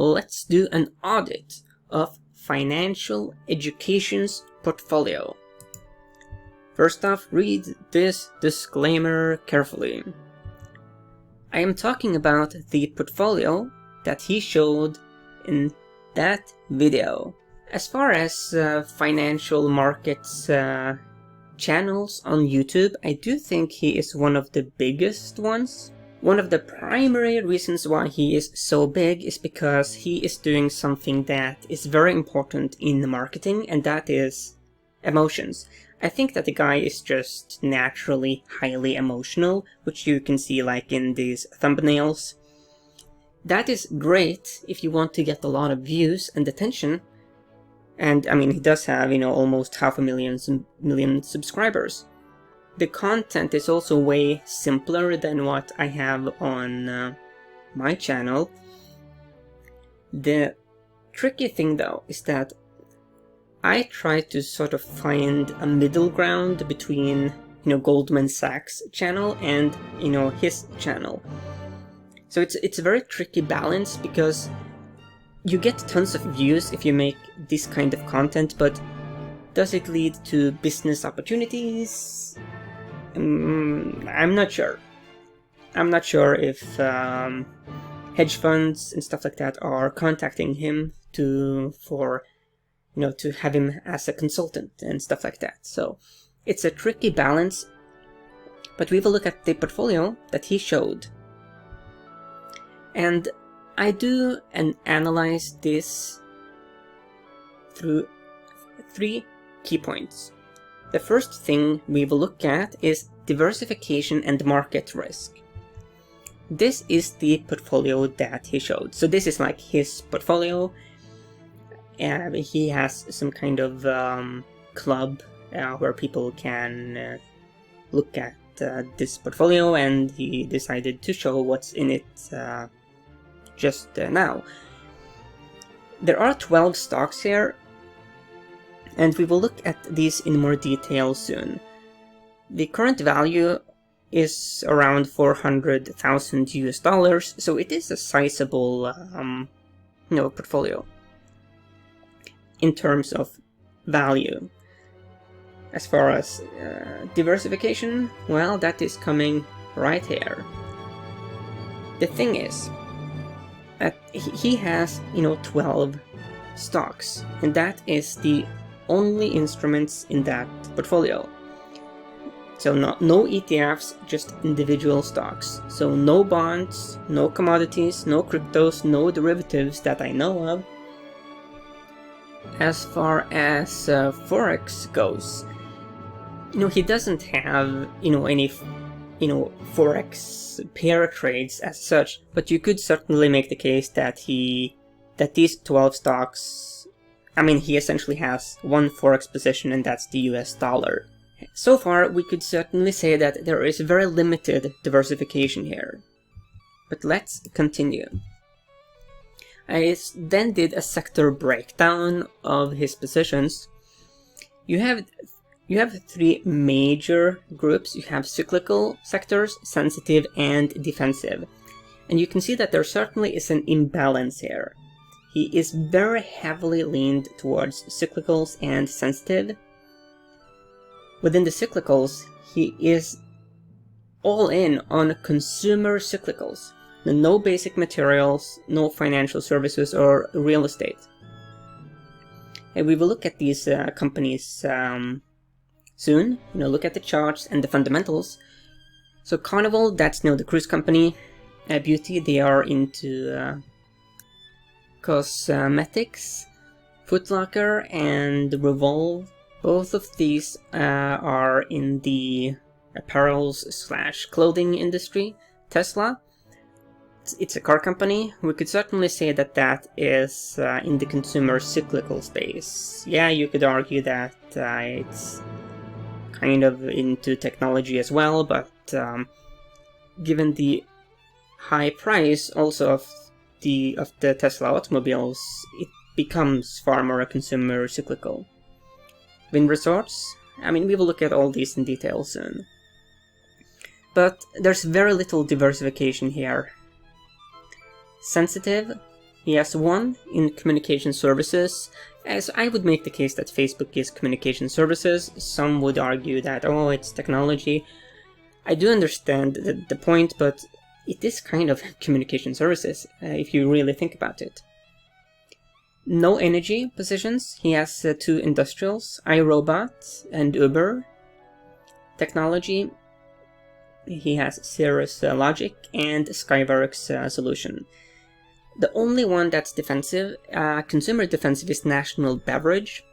let's do an audit of financial education's portfolio. First off, read this disclaimer carefully. I am talking about the portfolio that he showed in that video. As far as financial markets channels on YouTube, I do think he is one of the biggest ones. One of the primary reasons why he is so big is because he is doing something that is very important in marketing, and that is emotions. I think that the guy is just naturally highly emotional, which you can see like in these thumbnails. That is great if you want to get a lot of views and attention. And I mean, he does have, almost 500,000 subscribers. The content is also way simpler than what I have on my channel. The tricky thing though is that I try to sort of find a middle ground between, Goldman Sachs channel and, his channel. So it's a very tricky balance, because you get tons of views if you make this kind of content, but does it lead to business opportunities? I'm not sure. I'm not sure if hedge funds and stuff like that are contacting him to have him as a consultant and stuff like that. So it's a tricky balance, but we will look at the portfolio that he showed. And I do analyze this through 3 key points. The first thing we will look at is diversification and market risk. This is the portfolio that he showed. So this is like his portfolio. He has some kind of club where people can look at this portfolio, and he decided to show what's in it just now. There are 12 stocks here, and we will look at these in more detail soon. The current value is around 400,000 US dollars, so it is a sizable portfolio in terms of value. As far as diversification, well, that is coming right here. The thing is, he has 12 stocks, and that is the only instruments in that portfolio. So no ETFs, just individual stocks. So no bonds, no commodities, no cryptos, no derivatives that I know of. As far as Forex goes, he doesn't have any Forex pair trades as such, but you could certainly make the case that these 12 stocks, he essentially has one Forex position, and that's the US dollar. So far, we could certainly say that there is very limited diversification here. But let's continue. I then did a sector breakdown of his positions. You have 3 major groups. You have cyclical sectors, sensitive, and defensive. And you can see that there certainly is an imbalance here. He is very heavily leaned towards cyclicals and sensitive. Within the cyclicals, he is all in on consumer cyclicals. No basic materials, no financial services or real estate. And we will look at these companies soon. Look at the charts and the fundamentals. So Carnival, that's the cruise company. Beauty, they are into cosmetics. Foot Locker and Revolve, both of these are in the apparels/clothing industry. Tesla, it's a car company. We could certainly say that that is in the consumer cyclical space. Yeah, you could argue that it's kind of into technology as well, but given the high price also of the Tesla automobiles, it becomes far more a consumer cyclical. Wind resorts, we will look at all these in detail soon. But there's very little diversification here. Sensitive He has one in communication services, as I would make the case that Facebook is communication services. Some would argue that, oh, it's technology. I do understand the point, but it is kind of communication services, if you really think about it. No energy positions. He has two industrials, iRobot and Uber. Technology, he has Cirrus Logic and Skyworks Solution. The only one that's defensive, consumer defensive, is National Beverage.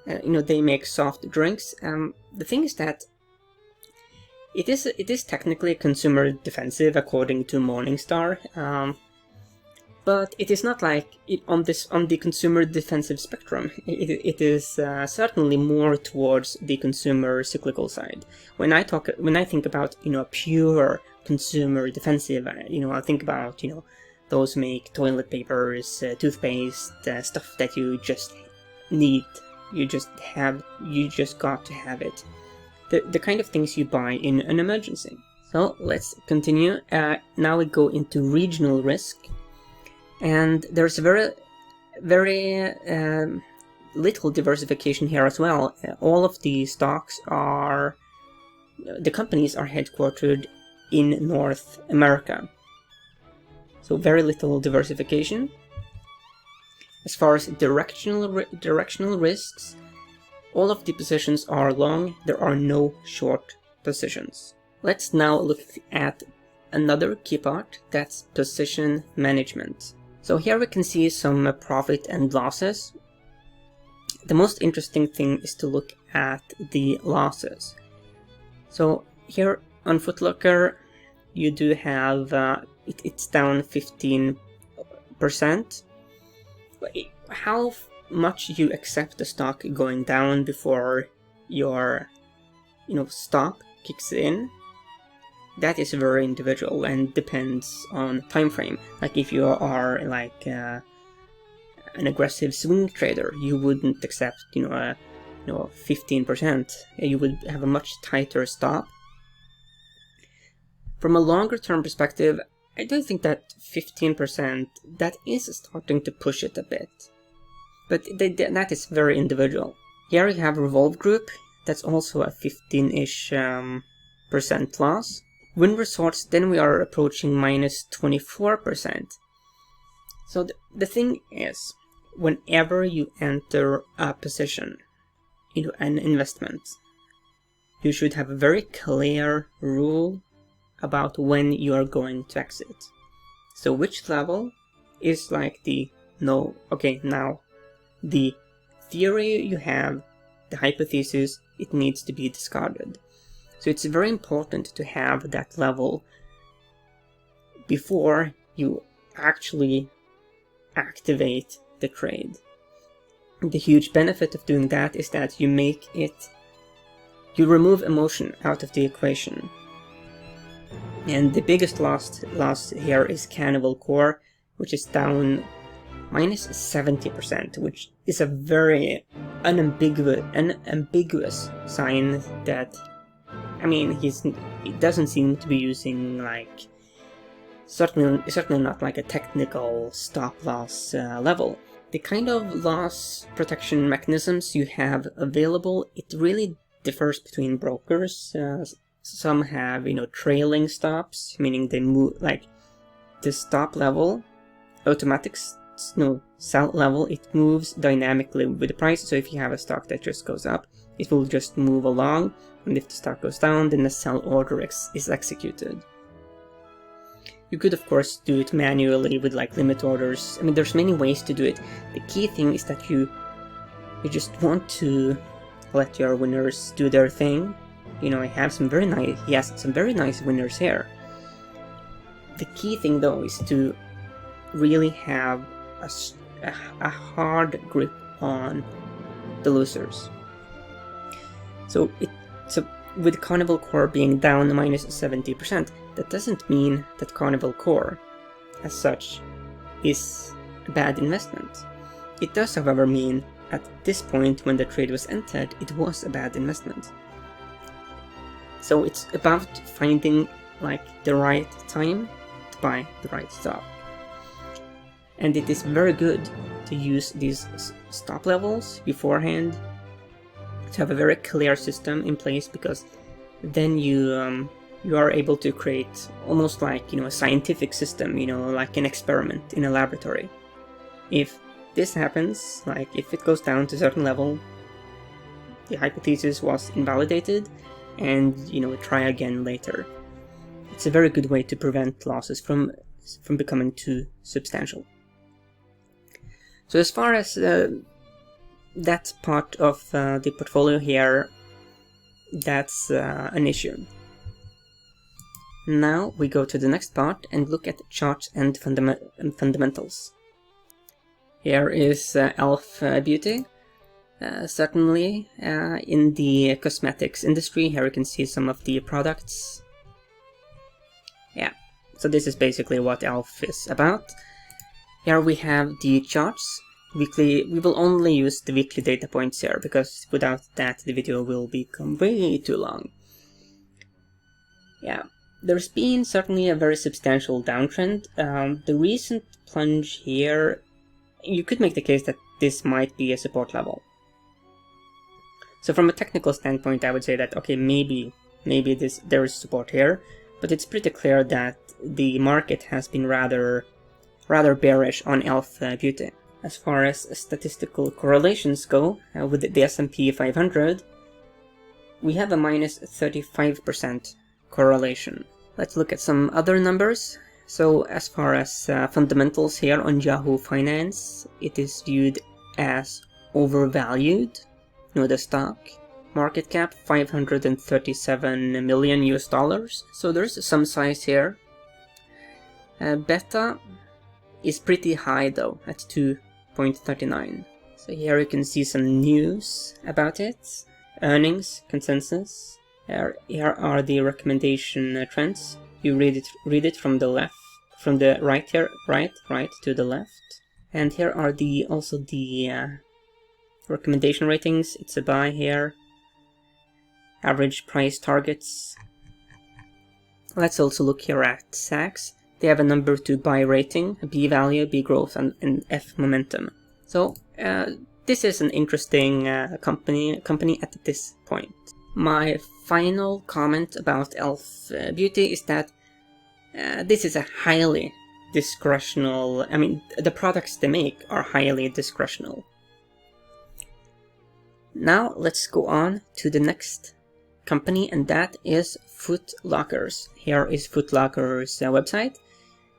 They make soft drinks. The thing is that it is technically consumer defensive according to Morningstar, but it is not like it on the consumer defensive spectrum. It is certainly more towards the consumer cyclical side. When I think about a pure consumer defensive, I think about those make toilet papers, toothpaste, stuff that you just need. You just got to have it. The kind of things you buy in an emergency. So let's continue. Now we go into regional risk. And there's very, very little diversification here as well. All of the companies are headquartered in North America. So very little diversification. As far as directional risks, all of the positions are long. There are no short positions. Let's now look at another key part, that's position management. So here we can see some profit and losses. The most interesting thing is to look at the losses. So here on Footlocker, you do have it's down 15%. How much you accept the stock going down before your stop kicks in, that is very individual and depends on time frame. Like if you are like an aggressive swing trader, you wouldn't accept 15%. You would have a much tighter stop. From a longer term perspective, I do think that 15%, that is starting to push it a bit. But that is very individual. Here you have Revolve Group, that's also a 15-ish percent loss. Wind Resorts, then we are approaching minus 24%. So the thing is, whenever you enter a position into an investment, you should have a very clear rule about when you are going to exit. So which level is like the now the theory you have, the hypothesis, it needs to be discarded. So it's very important to have that level before you actually activate the trade. The huge benefit of doing that is that you remove emotion out of the equation. And the biggest loss here is Cannibal Core, which is down minus 70%, which is a very unambiguous sign that, he doesn't seem to be using certainly not like a technical stop loss level. The kind of loss protection mechanisms you have available, it really differs between brokers. Some have, trailing stops, meaning they move, like the stop level, automatic sell level, it moves dynamically with the price. So if you have a stock that just goes up, it will just move along, and if the stock goes down, then the sell order is executed. You could of course do it manually with like limit orders. There's many ways to do it. The key thing is that you just want to let your winners do their thing. He has some very nice winners here. The key thing though is to really have a hard grip on the losers. So with Carnival Core being down minus 70%, that doesn't mean that Carnival Core as such is a bad investment. It does, however, mean at this point when the trade was entered, it was a bad investment. So it's about finding like the right time to buy the right stock. and it is very good to use these stop levels beforehand, to have a very clear system in place, because then you are able to create almost like, a scientific system, like an experiment in a laboratory. If this happens, like if it goes down to a certain level, the hypothesis was invalidated, and try again later. It's a very good way to prevent losses from becoming too substantial. So as far as that part of the portfolio here, that's an issue. Now we go to the next part and look at charts and fundamentals. Here is Elf Beauty. Certainly in the cosmetics industry. Here you can see some of the products. Yeah, so this is basically what Elf is about. Here we have the charts. Weekly. We will only use the weekly data points here, because without that the video will become way too long. Yeah, there's been certainly a very substantial downtrend. The recent plunge here, you could make the case that this might be a support level. So from a technical standpoint, I would say that, okay, maybe there is support here, but it's pretty clear that the market has been rather bearish on Elf Beauty. As far as statistical correlations go, with the S&P 500, we have a minus 35% correlation. Let's look at some other numbers. So as far as fundamentals here on Yahoo Finance, it is viewed as overvalued. The stock market cap $537 million US. So there's some size here. Beta is pretty high though, at 2.39. So here you can see some news about it. Earnings consensus. Here are the recommendation trends. You read it from the left, from the right here, right to the left. And here are also the recommendation ratings. It's a buy here. Average price targets. Let's also look here at SACS. They have a number 2 buy rating, a B value, B growth, and F momentum. So this is an interesting company at this point. My final comment about Elf Beauty is that this is a highly discretional. I mean, the products they make are highly discretional. Now let's go on to the next company, and that is Foot Locker's. Here is Foot Locker's website.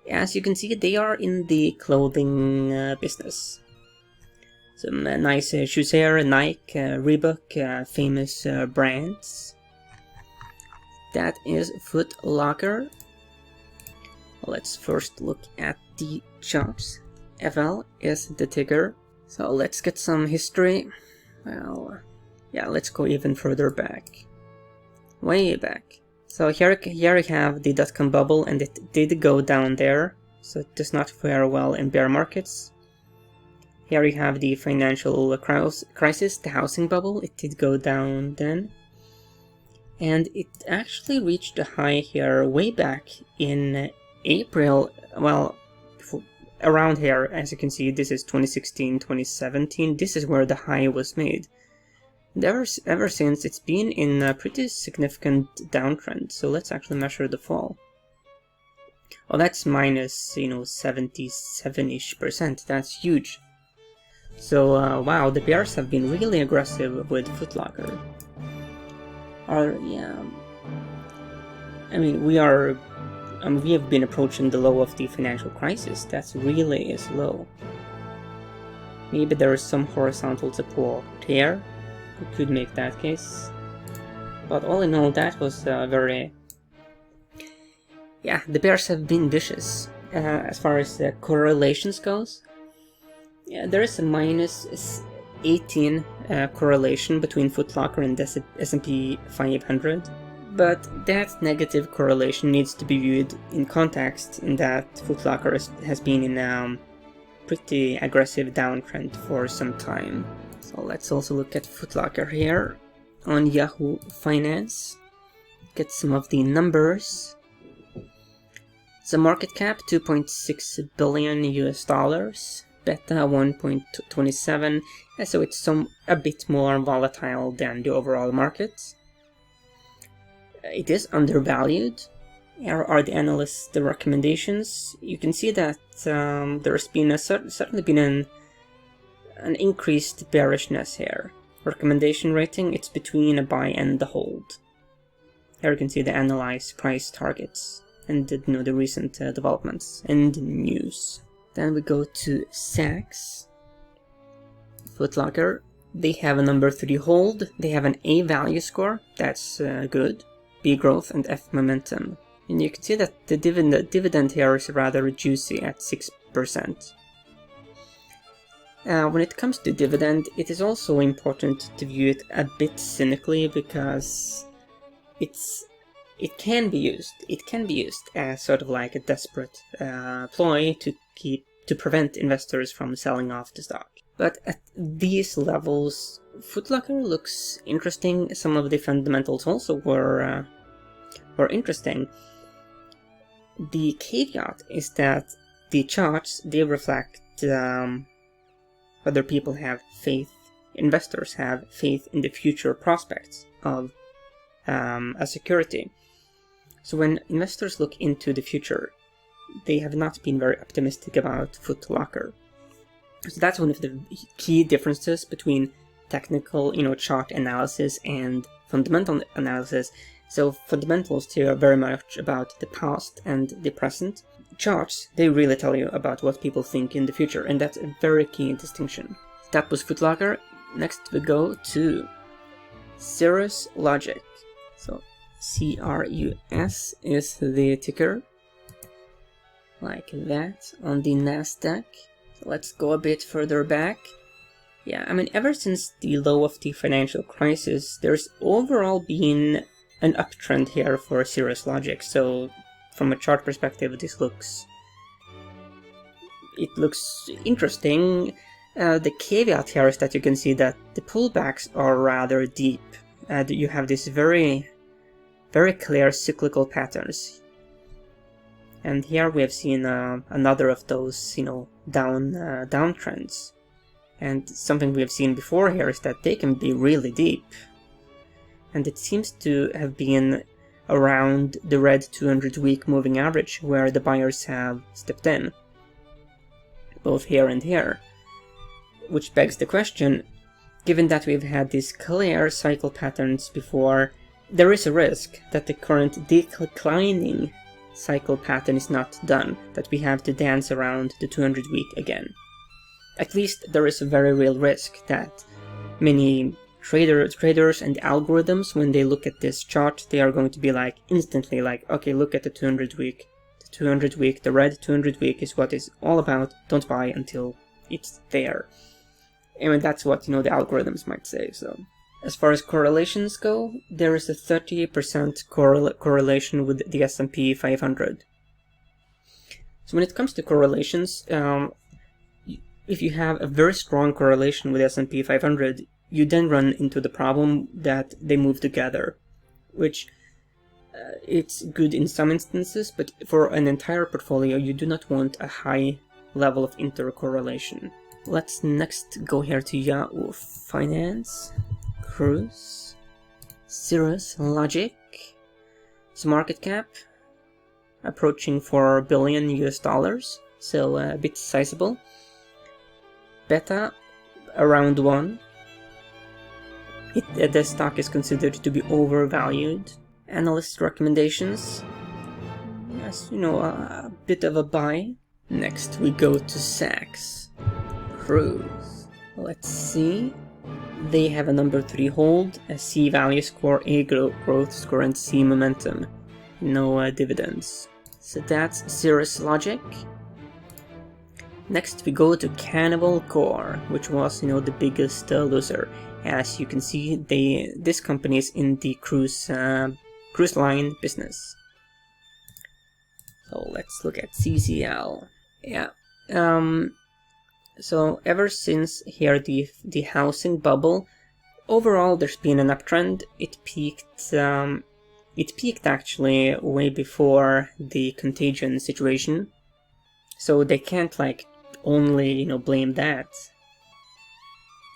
As you can see, they are in the clothing business. Some nice shoes here, Nike, Reebok, famous brands. That is Foot Locker. Let's first look at the charts. FL is the ticker. So let's get some history. Well, yeah, let's go even further back. Way back. So here you have the dot-com bubble, and it did go down there, so it does not fare well in bear markets. Here you have the financial crisis, the housing bubble. It did go down then. And it actually reached a high here way back in April. Well, around here, as you can see, this is 2016, 2017. This is where the high was made. And ever since, it's been in a pretty significant downtrend. So let's actually measure the fall. Oh, that's minus, 77-ish%. That's huge. So, wow, the bears have been really aggressive with Foot Locker. Yeah. I mean, we have been approaching the low of the financial crisis. That's really is low. Maybe there is some horizontal support here. We could make that case. But all in all, that was very... Yeah, the bears have been vicious. As far as the correlations goes, yeah, there is a minus 18 correlation between Foot Locker and the S&P 500. But that negative correlation needs to be viewed in context, in that Foot Locker has been in a pretty aggressive downtrend for some time. So let's also look at Foot Locker here on Yahoo Finance. Get some of the numbers. So market cap 2.6 billion US dollars, beta 1.27, so it's a bit more volatile than the overall market. It is undervalued. Here are the analysts' the recommendations. You can see that there's been certainly been an increased bearishness here. Recommendation rating, it's between a buy and a hold. Here you can see the analyzed price targets and the recent developments and news. Then we go to Saks, Foot Locker. They have a number 3 hold. They have an A value score. That's good. B growth and F momentum. And you can see that the dividend here is rather juicy at 6%. When it comes to dividend, it is also important to view it a bit cynically because it can be used as sort of like a desperate ploy to prevent investors from selling off the stock. But at these levels, Foot Locker looks interesting. Some of the fundamentals also were interesting. The caveat is that the charts, they reflect whether people have faith, investors have faith in the future prospects of a security. So when investors look into the future, they have not been very optimistic about Foot Locker. So that's one of the key differences between technical, chart analysis and fundamental analysis. So fundamentals too are very much about the past and the present. Charts, they really tell you about what people think in the future, and that's a very key distinction. That was Foot Locker. Next we go to Cirrus Logic. So CRUS is the ticker, like that, on the Nasdaq. So let's go a bit further back. Yeah, I mean, ever since the low of the financial crisis, there's overall been an uptrend here for Cirrus Logic. So from a chart perspective, it looks interesting. The caveat here is that you can see that the pullbacks are rather deep. You have this very, very clear cyclical patterns. And here we have seen another of those, downtrends. And something we have seen before here is that they can be really deep. And it seems to have been around the red 200-week moving average where the buyers have stepped in, both here and here. Which begs the question, given that we've had these clear cycle patterns before, there is a risk that the current declining cycle pattern is not done, that we have to dance around the 200-week again. At least there is a very real risk that many traders and algorithms, when they look at this chart, they are going to be instantly like, okay, look at the 200-week. The 200-week, the red 200-week is what it's all about. Don't buy until it's there. I mean, that's what, the algorithms might say. So, as far as correlations go, there is a 30% correlation with the S&P 500. So when it comes to correlations, if you have a very strong correlation with S&P 500, you then run into the problem that they move together, which it's good in some instances, but for an entire portfolio, you do not want a high level of intercorrelation. Let's next go here to Yahoo Finance, Cruise, Cirrus Logic. So market cap approaching $4 billion US dollars, so a bit sizable. Beta around 1. The stock is considered to be overvalued. Analyst recommendations, yes, a bit of a buy. Next we go to Saks, Cruise. Let's see. They have a number 3 hold, a C value score, A growth score, and C momentum. No dividends. So that's Cirrus Logic. Next we go to Cannibal Core, which was, the biggest loser. As you can see, this company is in the cruise line business. So let's look at CCL. Yeah. So ever since here the housing bubble, overall there's been an uptrend. It peaked it peaked actually way before the contagion situation, so they can't like only blame that.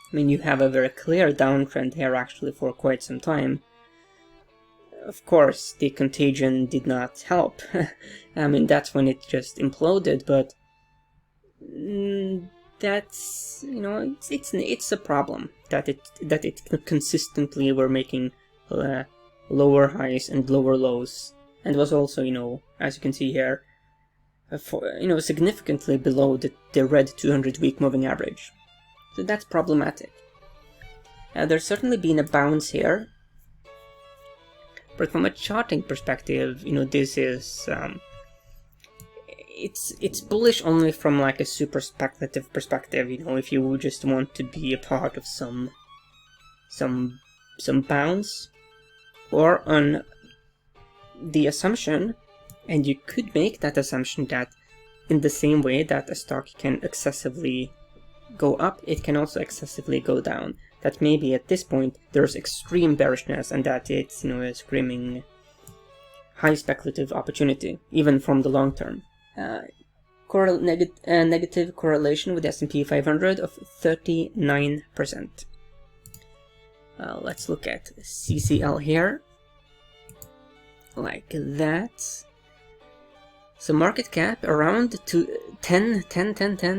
I mean, you have a very clear downtrend here actually for quite some time. Of course, the contagion did not help. I mean, that's when it just imploded, but that's, it's a problem that it consistently were making lower highs and lower lows, and was also, as you can see here, significantly below the red 200-week moving average. So that's problematic. There's certainly been a bounce here, but from a charting perspective, this is it's bullish only from like a super speculative perspective. If you just want to be a part of some bounce, or on the assumption, and you could make that assumption that in the same way that a stock can excessively go up, it can also excessively go down. That maybe at this point there's extreme bearishness and that it's a screaming high speculative opportunity, even from the long term. Negative correlation with the S&P 500 of 39%. Let's look at CCL here, like that. So market cap around 10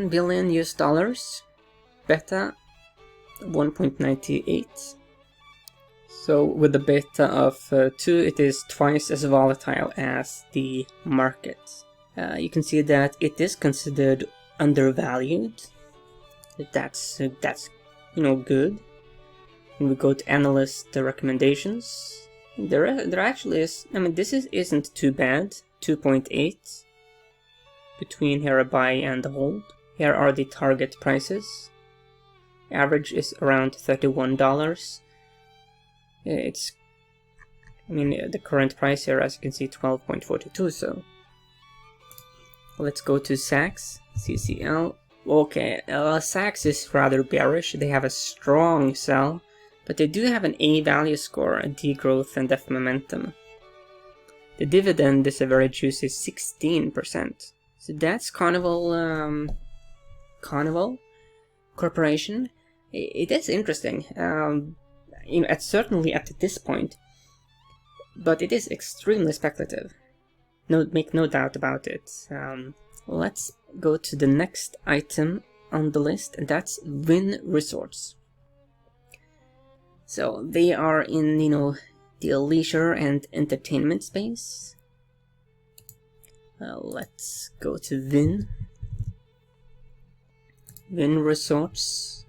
billion US dollars, beta 1.98. So with a beta of 2, it is twice as volatile as the market. You can see that it is considered undervalued. That's good. When we go to analyst recommendations, there actually is. I mean, this isn't too bad. 2.8 between here a buy and a hold. Here are the target prices. Average is around $31. The current price here, as you can see, 12.42. So let's go to SACS, CCL. Okay, SACS is rather bearish. They have a strong sell, but they do have an A value score, a degrowth, and F momentum. The dividend is a very juicy 16%. So that's Carnival Corporation. It is interesting. Certainly at this point, but it is extremely speculative. Make no doubt about it. Let's go to the next item on the list, and that's Wynn Resorts. So they are in, the leisure and entertainment space. Let's go to Wynn Resorts.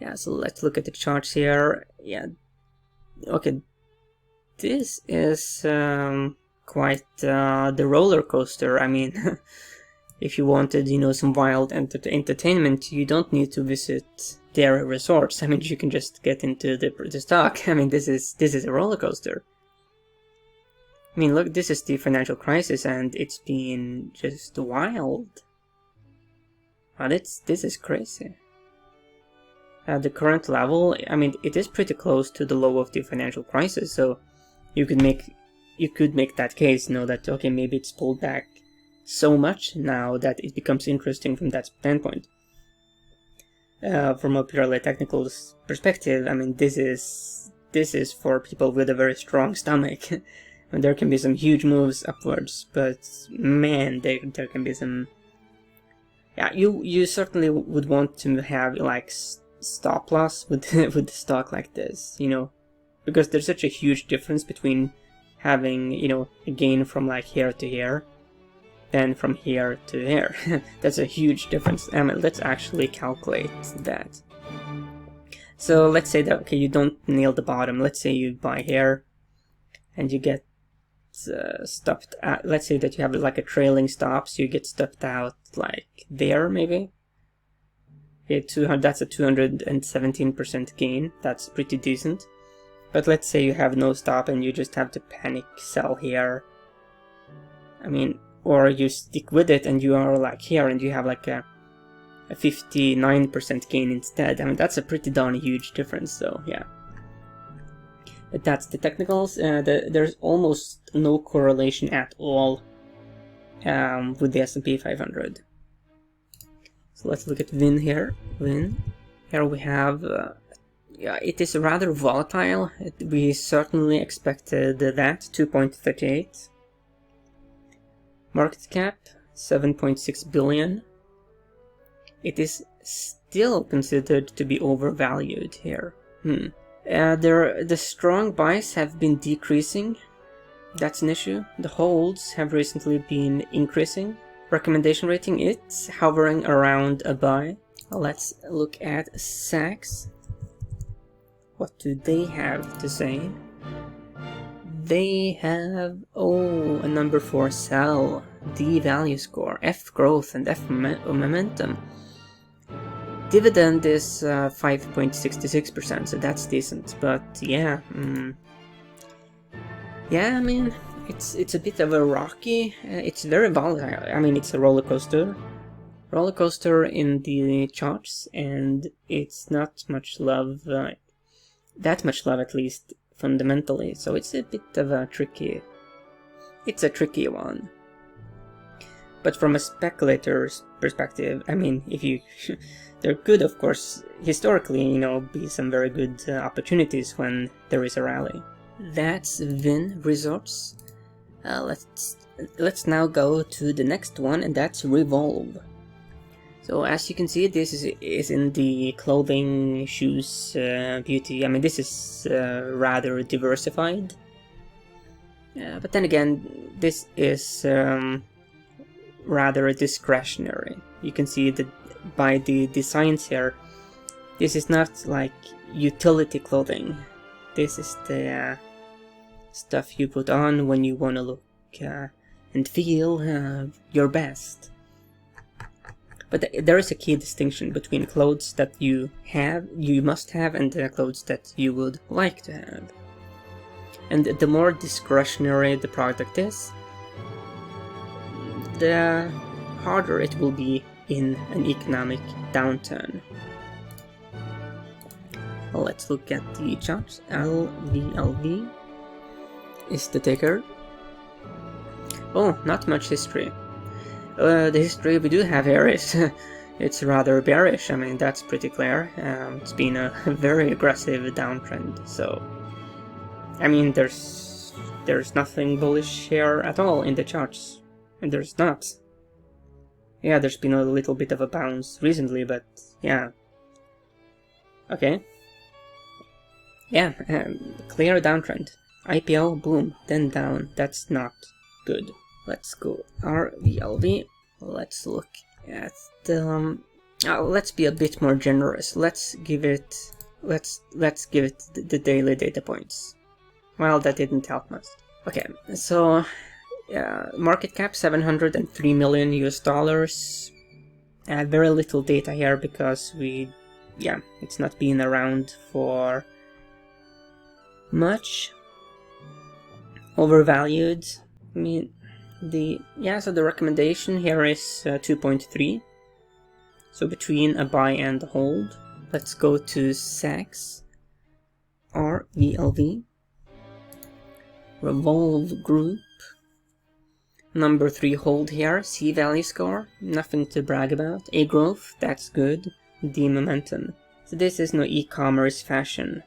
Yeah, so let's look at the charts here. Yeah, okay, this is quite the roller coaster. I mean, if you wanted, some wild entertainment, you don't need to visit their resorts. I mean, you can just get into the stock. I mean, this is a roller coaster. I mean, look, this is the financial crisis, and it's been just wild. This is crazy. At the current level, I mean, it is pretty close to the low of the financial crisis, so you could make that case, that okay, maybe it's pulled back so much now that it becomes interesting from that standpoint. From a purely technical perspective, I mean, this is for people with a very strong stomach. And there can be some huge moves upwards, but man, there can be some. Yeah, you certainly would want to have like stop loss with with the stock like this, because there's such a huge difference between having a gain from like here to here than from here to here. That's a huge difference. I mean, let's actually calculate that. So let's say that, okay, you don't nail the bottom. Let's say you buy here and you get stopped at, let's say that you have like a trailing stop, so you get stopped out like there maybe. Okay, that's a 217% gain. That's pretty decent. But let's say you have no stop and you just have to panic sell here. I mean, or you stick with it and you are like here and you have like a 59% gain instead. I mean, that's a pretty darn huge difference, so yeah. That's the technicals. There's almost no correlation at all with the S&P 500. So let's look at Win here. Win. Here we have, yeah, it is rather volatile. We certainly expected that, 2.38. Market cap, 7.6 billion. It is still considered to be overvalued here. The strong buys have been decreasing. That's an issue. The holds have recently been increasing. Recommendation rating, it's hovering around a buy. Let's look at Saks. What do they have to say? They have, a number for sell, D value score, F growth, and F momentum. Dividend is 5.66%, so that's decent. But yeah, yeah, I mean, it's a bit of a rocky. It's very volatile. I mean, it's a roller coaster in the charts, and it's not much love. That much love, at least fundamentally. So it's a bit of a tricky. It's a tricky one. But from a speculator's perspective, I mean, if you, there could, of course, historically, you know, be some very good opportunities when there is a rally. That's Win Resorts. Let's now go to the next one, and that's Revolve. So as you can see, this is in the clothing, shoes, beauty. I mean, this is rather diversified. But then again, this is rather discretionary. You can see that by the designs here, this is not like utility clothing. This is the stuff you put on when you want to look and feel your best. But there is a key distinction between clothes that you must have, and the clothes that you would like to have. And the more discretionary the product is, the harder it will be in an economic downturn. Well, let's look at the charts. LVLV is the ticker. Oh, not much history. The history we do have here is it's rather bearish. I mean, that's pretty clear. It's been a very aggressive downtrend. So, I mean, there's nothing bullish here at all in the charts, and there's not. Yeah, there's been a little bit of a bounce recently, but yeah. Okay. Yeah, clear downtrend. IPO, boom, then down. That's not good. Let's go RVLV. Let's look at the. Let's be a bit more generous. Let's give it the daily data points. Well, that didn't help much. Okay, so market cap $703 million US. Very little data here because it's not been around for much. Overvalued. I mean, so the recommendation here is 2.3. So between a buy and a hold. Let's go to Saks. RVLV. Revolve Group. Number 3 hold here. C value score. Nothing to brag about. A growth. That's good. D momentum. So this is no e-commerce fashion.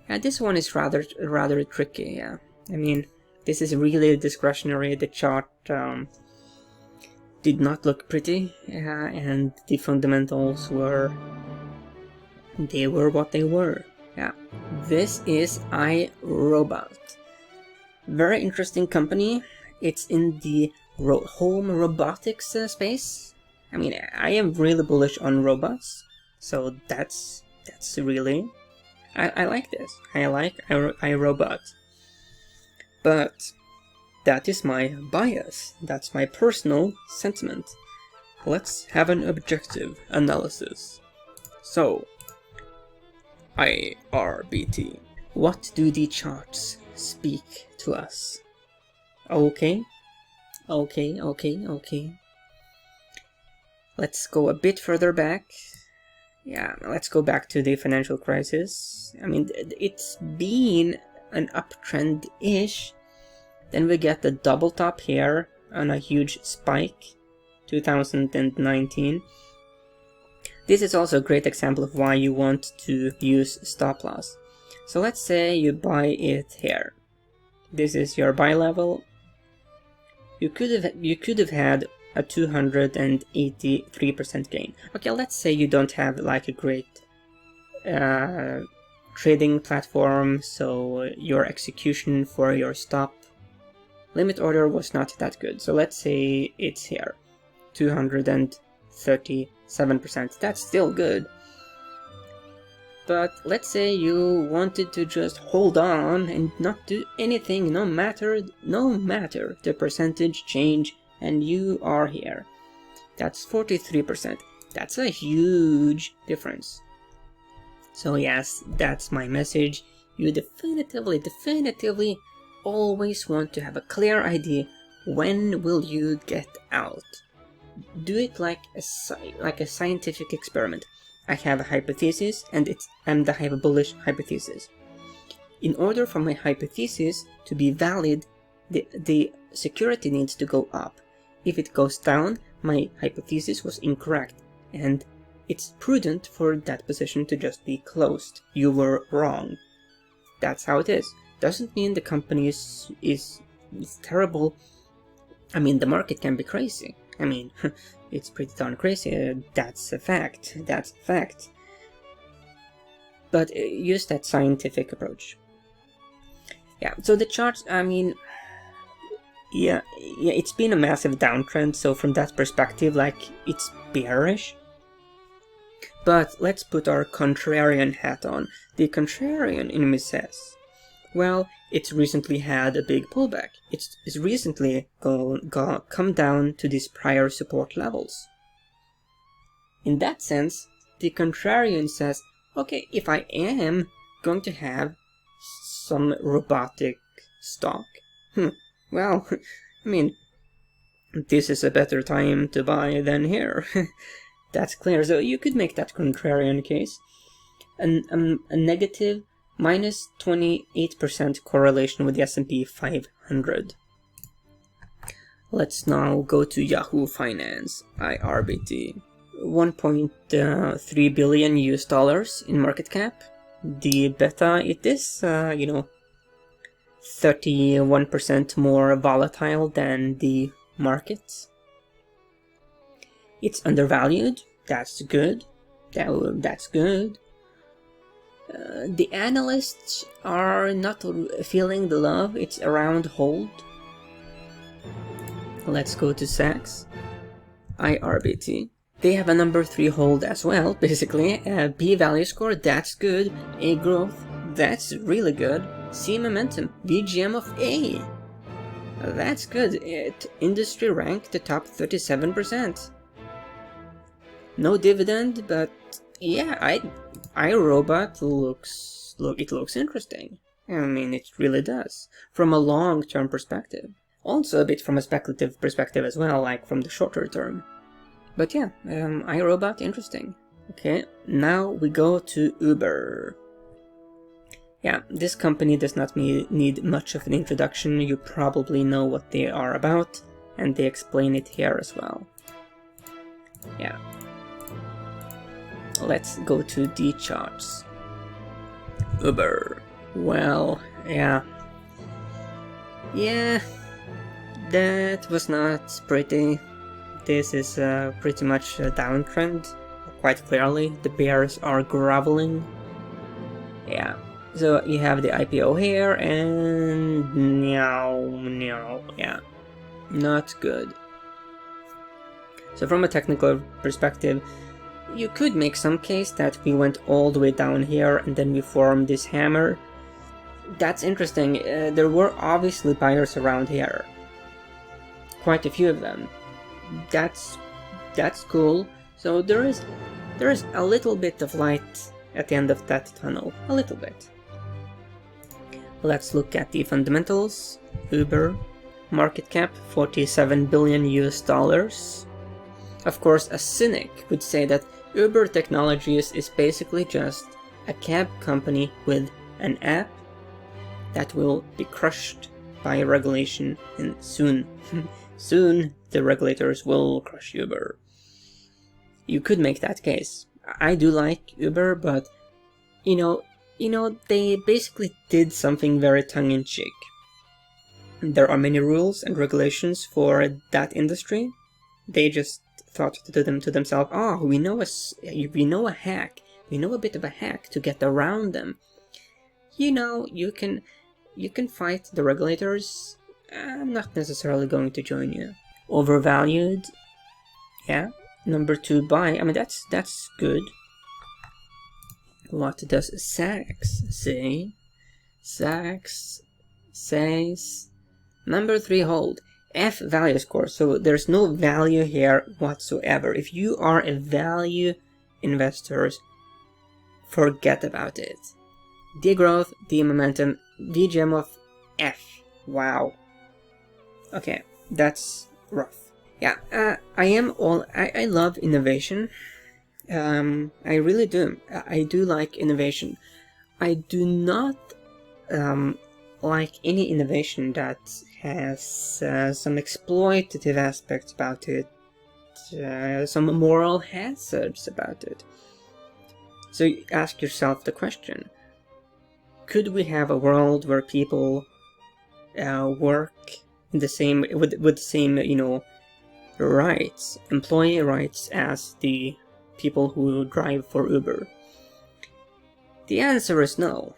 Yeah, this one is rather tricky. Yeah, I mean, this is really discretionary. The chart did not look pretty, and the fundamentals were what they were. Yeah, this is iRobot. Very interesting company. It's in the home robotics space. I mean, I am really bullish on robots, so that's really. I like this. I like iRobot. But that is my bias. That's my personal sentiment. Let's have an objective analysis. So, IRBT. What do the charts speak to us? Okay. Let's go a bit further back. Yeah, let's go back to the financial crisis. I mean, it's been an uptrend-ish. Then we get the double top here on a huge spike, 2019. This is also a great example of why you want to use stop loss. So let's say you buy it here. This is your buy level. You could have had a 283% gain. Okay, let's say you don't have like a great trading platform, so your execution for your stop limit order was not that good. So let's say it's here, 237%. That's still good. But let's say you wanted to just hold on and not do anything, no matter the percentage change, and you are here. That's 43%. That's a huge difference. So yes, that's my message. You definitively always want to have a clear idea when will you get out. Do it like a scientific experiment. I have a hypothesis, and I'm the bullish hypothesis. In order for my hypothesis to be valid, the security needs to go up. If it goes down, my hypothesis was incorrect, and it's prudent for that position to just be closed. You were wrong. That's how it is. Doesn't mean the company is terrible. I mean, the market can be crazy. I mean, it's pretty darn crazy. That's a fact. That's a fact. But use that scientific approach. Yeah, so the charts, I mean, yeah, it's been a massive downtrend, so from that perspective, like, it's bearish. But let's put our contrarian hat on. The contrarian in me says, well, it's recently had a big pullback. It's recently come down to these prior support levels. In that sense, the contrarian says, okay, if I am going to have some robotic stock, well, I mean, this is a better time to buy than here. That's clear. So you could make that contrarian case. A negative minus 28% correlation with the S&P 500. Let's now go to Yahoo Finance, IRBT. 1.3 billion US dollars in market cap. The beta, it is, 31% more volatile than the market. It's undervalued. That's good. That's good. The analysts are not feeling the love. It's around hold. Let's go to Saks, IRBT. They have a number 3 hold as well, basically. P-value score, that's good. A growth, that's really good. C momentum, VGM of A. That's good. Industry rank the top 37%. No dividend, but yeah, iRobot looks interesting. I mean, it really does. From a long-term perspective. Also a bit from a speculative perspective as well, like from the shorter term. But yeah, iRobot, interesting. Okay, now we go to Uber. Yeah, this company does not need much of an introduction. You probably know what they are about, and they explain it here as well. Yeah. Let's go to the charts. Uber. Well, yeah. Yeah, that was not pretty. This is pretty much a downtrend. Quite clearly, the bears are groveling. Yeah. So you have the IPO here, and yeah, not good. So from a technical perspective, you could make some case that we went all the way down here and then we formed this hammer. That's interesting. There were obviously buyers around here. Quite a few of them. That's cool. So there is a little bit of light at the end of that tunnel. A little bit. Let's look at the fundamentals. Uber, market cap 47 billion US dollars. Of course, a cynic would say that Uber Technologies is basically just a cab company with an app that will be crushed by regulation, and soon, soon the regulators will crush Uber. You could make that case. I do like Uber, but you know, they basically did something very tongue-in-cheek. There are many rules and regulations for that industry. They just thought to themselves, oh, we know a hack, we know a bit of a hack to get around them. You know, you can fight the regulators. I'm not necessarily going to join you. Overvalued, yeah. Number 2, buy. I mean, that's good. What does Sachs say? Sachs says number 3, hold. F value score. So there's no value here whatsoever. If you are a value investor, forget about it. D growth, D momentum, D gem of F. Wow. Okay, that's rough. Yeah, I love innovation. I really do. I do like innovation. I do not like any innovation that has some exploitative aspects about it, some moral hazards about it. So you ask yourself the question, could we have a world where people work in the same, with the same, you know, rights, employee rights as the people who drive for Uber? The answer is no.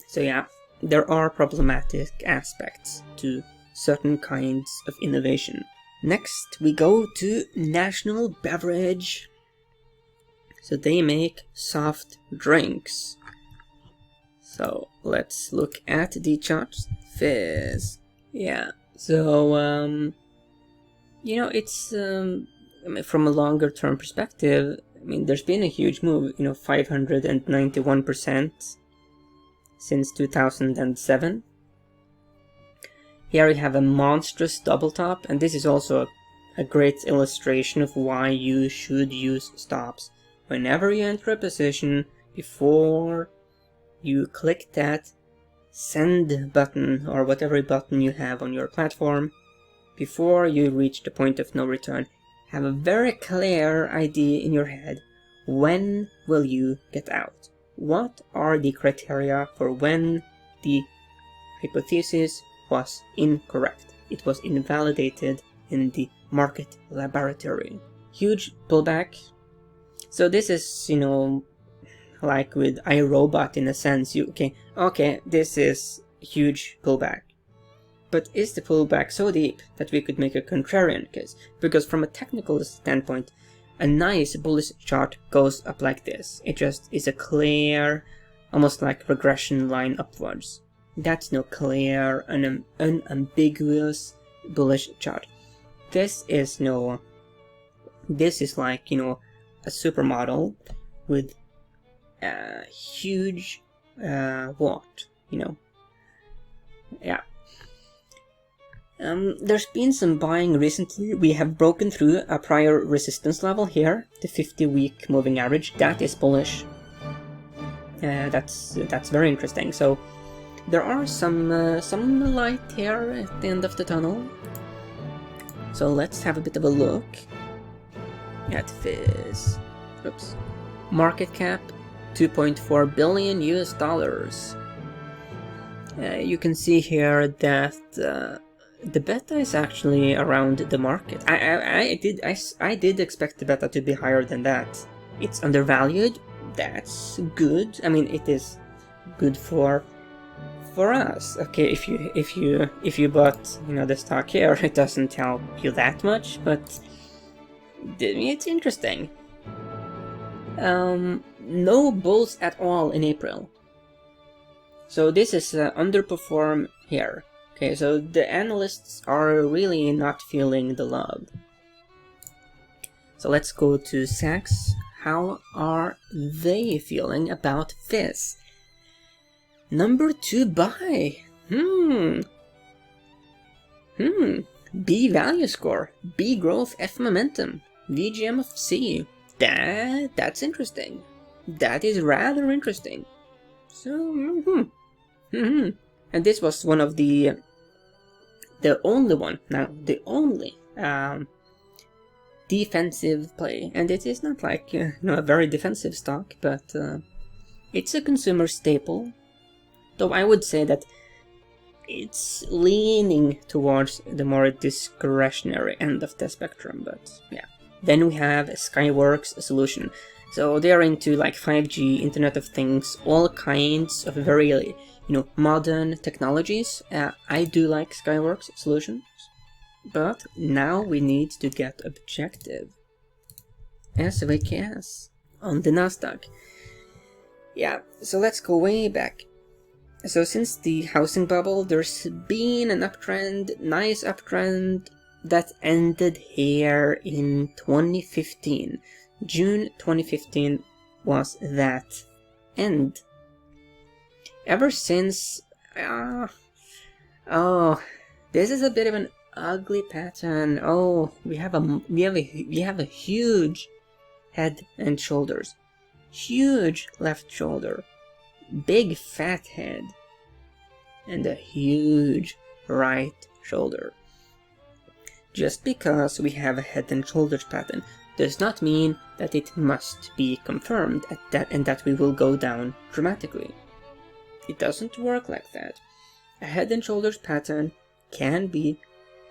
So yeah, there are problematic aspects to certain kinds of innovation. Next, we go to National Beverage. So they make soft drinks. So let's look at the charts. Fizz. Yeah. So, you know, it's, I mean, from a longer term perspective, I mean, there's been a huge move, you know, 591% since 2007. Here we have a monstrous double top, and this is also a great illustration of why you should use stops. Whenever you enter a position, before you click that send button or whatever button you have on your platform, before you reach the point of no return, have a very clear idea in your head. When will you get out? What are the criteria for when the hypothesis was incorrect? It was invalidated in the market laboratory. Huge pullback. So this is, you know, like with iRobot in a sense. Okay, this is huge pullback. But is the pullback so deep that we could make a contrarian case? Because from a technical standpoint, a nice bullish chart goes up like this. It just is a clear, almost like regression line upwards. That's no clear, unambiguous bullish chart. This is like, you know, a supermodel with a huge watt, you know. Yeah. There's been some buying recently. We have broken through a prior resistance level here, the 50-week moving average. That is bullish. That's very interesting. So there are some light here at the end of the tunnel. So let's have a bit of a look at Fizz. Oops. Market cap 2.4 billion US dollars. You can see here that the beta is actually around the market. I did expect the beta to be higher than that. It's undervalued. That's good. I mean, it is good for us. Okay, if you bought, you know, the stock here, it doesn't help you that much, but it's interesting. No bulls at all in April. So this is underperform here. Okay, so the analysts are really not feeling the love. So let's go to Sachs. How are they feeling about Fizz? Number 2 buy. B value score, B growth, F momentum, VGM of C. That's interesting. That is rather interesting. So, and this was one of the only one, now the only defensive play, and it is not like a very defensive stock, but it's a consumer staple. Though I would say that it's leaning towards the more discretionary end of the spectrum, but yeah. Then we have Skyworks Solution. So they are into like 5G, Internet of Things, all kinds of very, modern technologies. I do like Skyworks Solutions, but now we need to get objective. SVKS on the Nasdaq. Yeah, so let's go way back. So since the housing bubble, there's been an uptrend, nice uptrend, that ended here in 2015. June 2015 was that end. Ever since, this is a bit of an ugly pattern. Oh, we have a huge head and shoulders, huge left shoulder, big fat head, and a huge right shoulder. Just because we have a head and shoulders pattern does not mean that it must be confirmed and that we will go down dramatically. It doesn't work like that. A head and shoulders pattern can be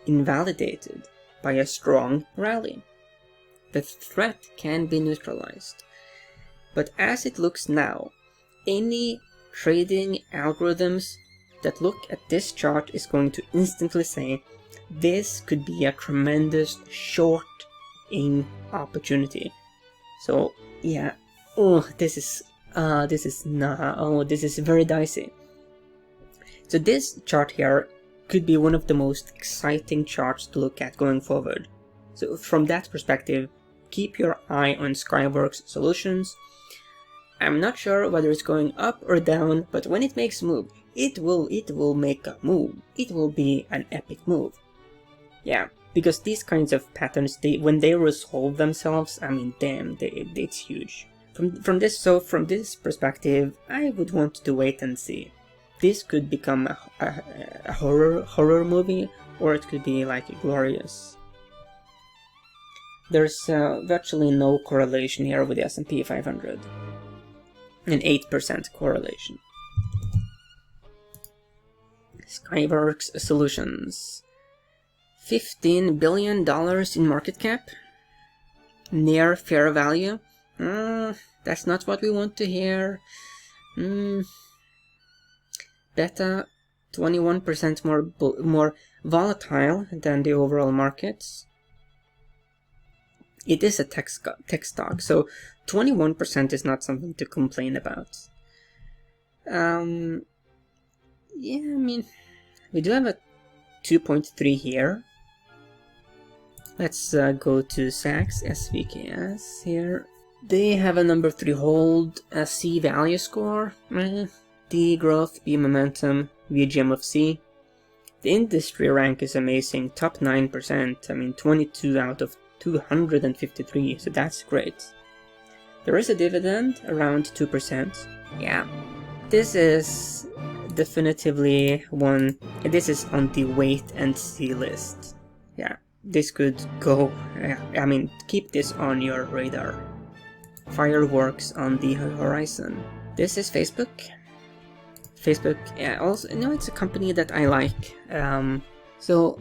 invalidated by a strong rally. The threat can be neutralized. But as it looks now, any trading algorithms that look at this chart is going to instantly say this could be a tremendous short-in opportunity. So yeah, this is very dicey. So this chart here could be one of the most exciting charts to look at going forward. So from that perspective, keep your eye on Skyworks Solutions. I'm not sure whether it's going up or down, but when it makes a move, it will make a move. It will be an epic move. Yeah, because these kinds of patterns, when they resolve themselves, I mean, damn, it's huge. From this perspective, I would want to wait and see. This could become a horror movie, or it could be like glorious. There's virtually no correlation here with the S&P 500. An 8% correlation. Skyworks Solutions. $15 billion in market cap? Near fair value? That's not what we want to hear. Beta 21% more volatile than the overall markets. It is a tech stock, so 21% is not something to complain about. Yeah, I mean, we do have a 2.3 here. Let's go to SAX, SVKS here. They have a number 3 hold, a C value score, D growth, B momentum, VGM of C. The industry rank is amazing, top 9%, I mean 22 out of 253, so that's great. There is a dividend, around 2%. Yeah, this is definitively one, this is on the wait and see list. Yeah, this could go, I mean, keep this on your radar. Fireworks on the horizon. This is Facebook. Facebook, yeah, also, it's a company that I like. So,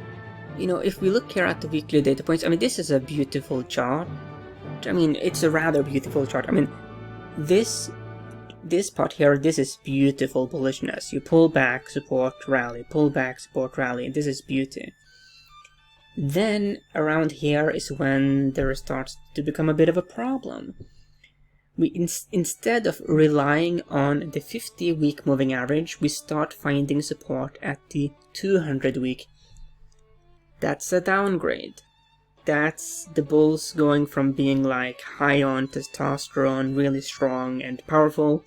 if we look here at the weekly data points, I mean, this is a beautiful chart. I mean, it's a rather beautiful chart. I mean, this part here, this is beautiful bullishness. You pull back, support, rally, pull back, support, rally. This is beauty. Then, around here is when there starts to become a bit of a problem. We instead of relying on the 50-week moving average, we start finding support at the 200-week. That's a downgrade. That's the bulls going from being like high on testosterone, really strong and powerful,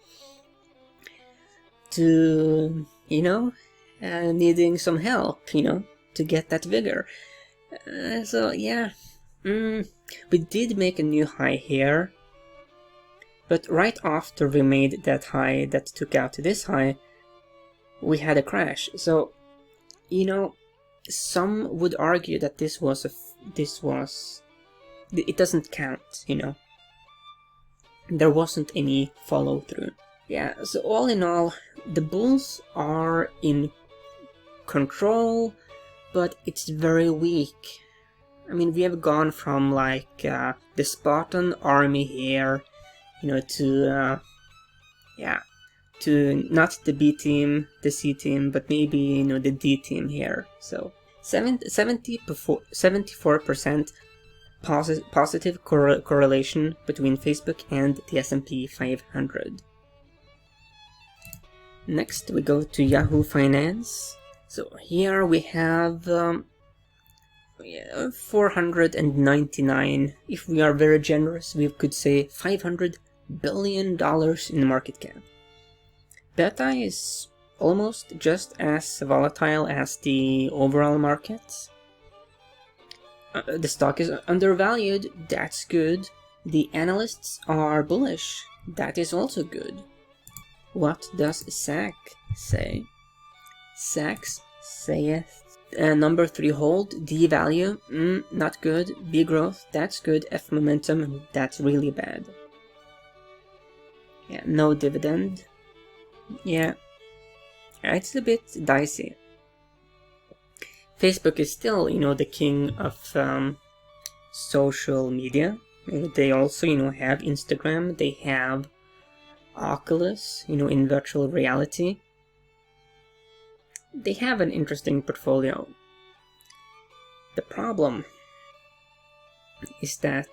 to, needing some help, to get that vigor. So yeah, we did make a new high here, but right after we made that high that took out this high, we had a crash. So, you know, some would argue that this was it doesn't count, you know. There wasn't any follow through. Yeah, so all in all, the bulls are in control, but it's very weak. I mean, we have gone from like the Spartan army here, you know, to to not the B team, the C team, but maybe, you know, the D team here. So 74% positive correlation between Facebook and the S&P 500. Next, we go to Yahoo Finance. So here we have 499. If we are very generous, we could say $500 billion in market cap. Beta is almost just as volatile as the overall market. The stock is undervalued, that's good. The analysts are bullish, that is also good. What does SAC say? SAC saith number 3 hold, D value, not good. B growth, that's good. F momentum, that's really bad. Yeah, no dividend. Yeah, it's a bit dicey. Facebook is still, you know, the king of social media. They also, you know, have Instagram. They have Oculus, you know, in virtual reality. They have an interesting portfolio. The problem is that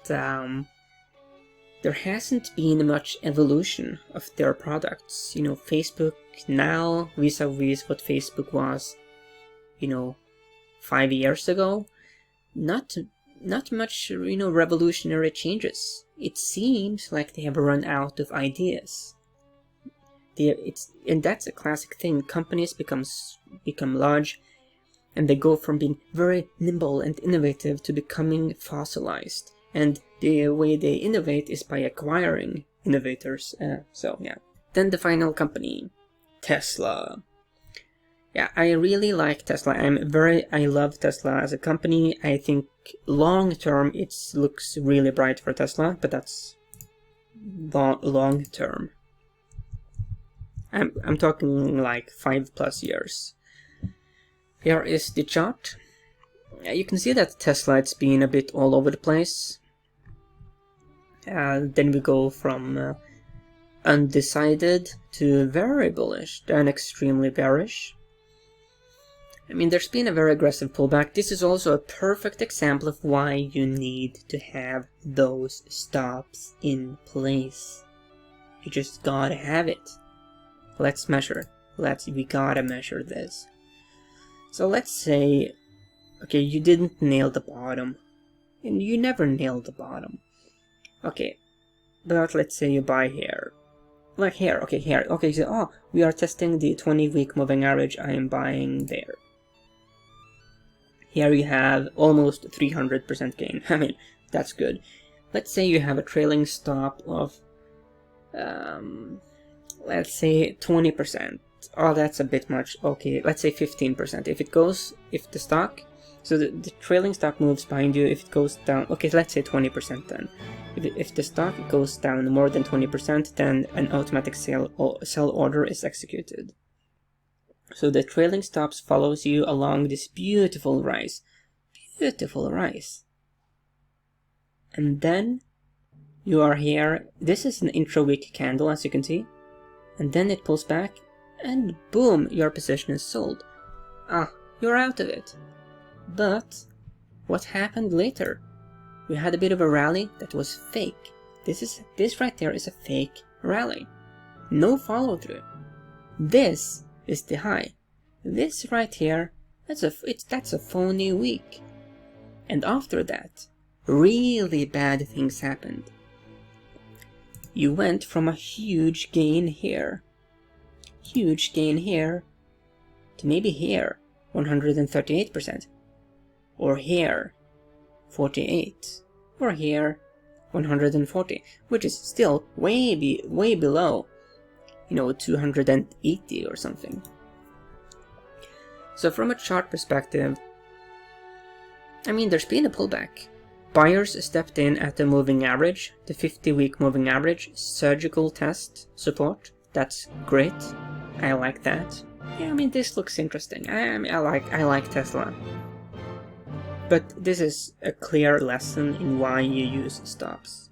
there hasn't been much evolution of their products. You know, Facebook now, vis-a-vis what Facebook was, you know, 5 years ago, not much, you know, revolutionary changes. It seems like they have run out of ideas. And that's a classic thing. Companies become large, and they go from being very nimble and innovative to becoming fossilized. And the way they innovate is by acquiring innovators. So yeah. Then the final company, Tesla. Yeah, I really like Tesla. I love Tesla as a company. I think long term it looks really bright for Tesla, but that's long term. I'm talking like 5+ years. Here is the chart. You can see that Tesla, it's been a bit all over the place. Then we go from undecided to very bullish, then extremely bearish. I mean, there's been a very aggressive pullback. This is also a perfect example of why you need to have those stops in place. You just gotta have it. Let's measure. We gotta measure this. So let's say, okay, you didn't nail the bottom. And you never nail the bottom. Okay, but let's say you buy here. Like here, okay, here. Okay, so, oh, we are testing the 20-week moving average. I am buying there. Here you have almost 300% gain. I mean, that's good. Let's say you have a trailing stop of, let's say 20%. Oh, that's a bit much. Okay, let's say 15%. If the stock, so the trailing stop moves behind you, if it goes down, okay, let's say 20% then. If the stock goes down more than 20%, then an automatic sell order is executed. So the trailing stops follows you along this beautiful rise. Beautiful rise. And then you are here. This is an intra-week candle, as you can see. And then it pulls back, and boom, your position is sold. Ah, you're out of it. But what happened later? We had a bit of a rally that was fake. This right there is a fake rally. No follow through. This is the high. This right here, that's a phony week. And after that, really bad things happened. You went from a huge gain here, to maybe here, 138%. or here 48, or here 140, which is still way below, 280 or something. So from a chart perspective, I mean, there's been a pullback. Buyers stepped in at the moving average, the 50-week moving average, surgical test support. That's great. I like that. Yeah, I mean, this looks interesting. I like Tesla. But this is a clear lesson in why you use stops.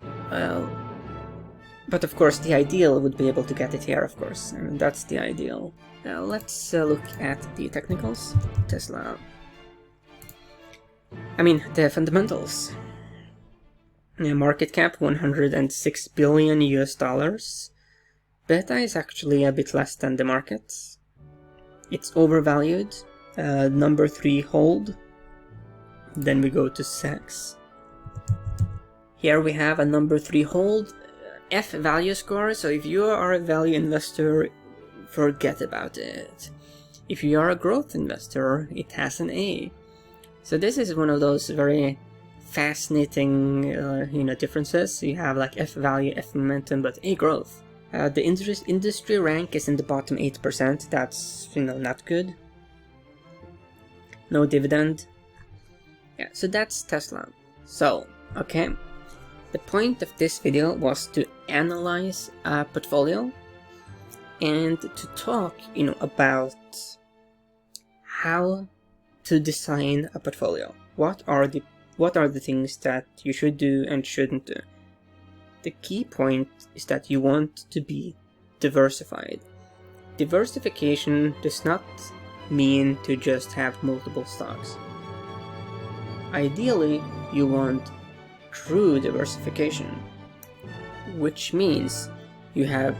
But of course, the ideal would be able to get it here, of course. I mean, that's the ideal. Now let's look at the technicals. Tesla. I mean, the fundamentals. Market cap $106 billion US. Beta is actually a bit less than the market. It's overvalued. Number 3 hold. Then we go to SEX. Here we have a number 3 hold, F value score. So if you are a value investor, forget about it. If you are a growth investor, it has an A. So this is one of those very fascinating differences. You have like F value, F momentum, but A growth. The industry rank is in the bottom 8%. That's not good. No dividend. Yeah, so that's Tesla. So, okay. The point of this video was to analyze a portfolio and to talk, about how to design a portfolio. What are the things that you should do and shouldn't do? The key point is that you want to be diversified. Diversification does not mean to just have multiple stocks. Ideally, you want true diversification, which means you have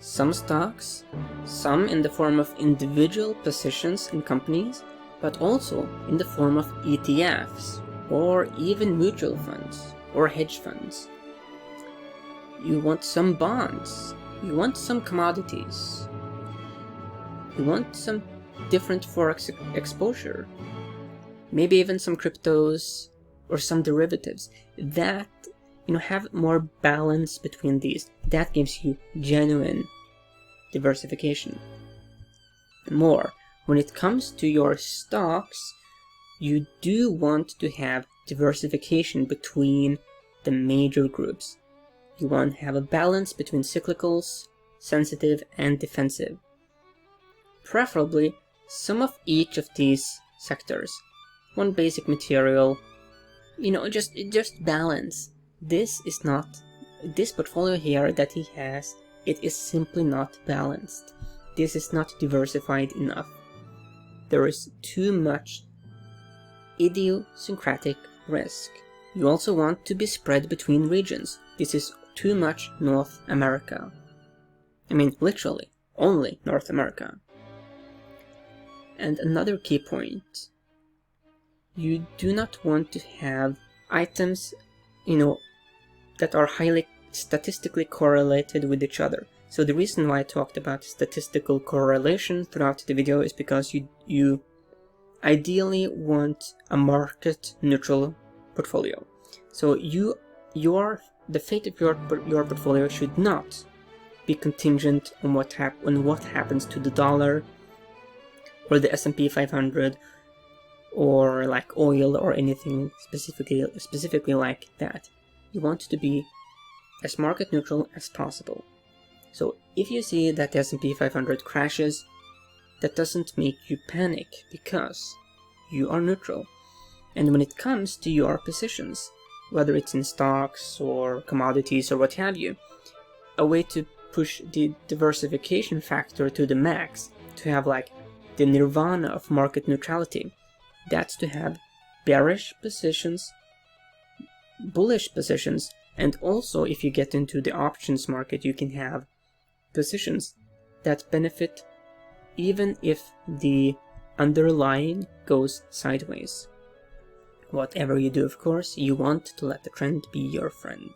some stocks, some in the form of individual positions in companies, but also in the form of ETFs, or even mutual funds, or hedge funds. You want some bonds, you want some commodities, you want some different forex exposure, maybe even some cryptos or some derivatives that have more balance between these. That gives you genuine diversification. More, when it comes to your stocks, you do want to have diversification between the major groups. You want to have a balance between cyclicals, sensitive, and defensive. Preferably some of each of these sectors. One basic material, just balance. This portfolio here that he has, it is simply not balanced. This is not diversified enough. There is too much idiosyncratic risk. You also want to be spread between regions. This is too much North America. I mean, literally, only North America. And another key point. You do not want to have items, that are highly statistically correlated with each other. So the reason why I talked about statistical correlation throughout the video is because you ideally want a market neutral portfolio. So the fate of your portfolio should not be contingent on what happens to the dollar or the S&P 500 or like oil or anything specifically like that. You want to be as market neutral as possible. So if you see that the S&P 500 crashes, that doesn't make you panic because you are neutral. And when it comes to your positions, whether it's in stocks or commodities or what have you, a way to push the diversification factor to the max, to have like the nirvana of market neutrality, that's to have bearish positions, bullish positions, and also if you get into the options market, you can have positions that benefit even if the underlying goes sideways. Whatever you do, of course, you want to let the trend be your friend.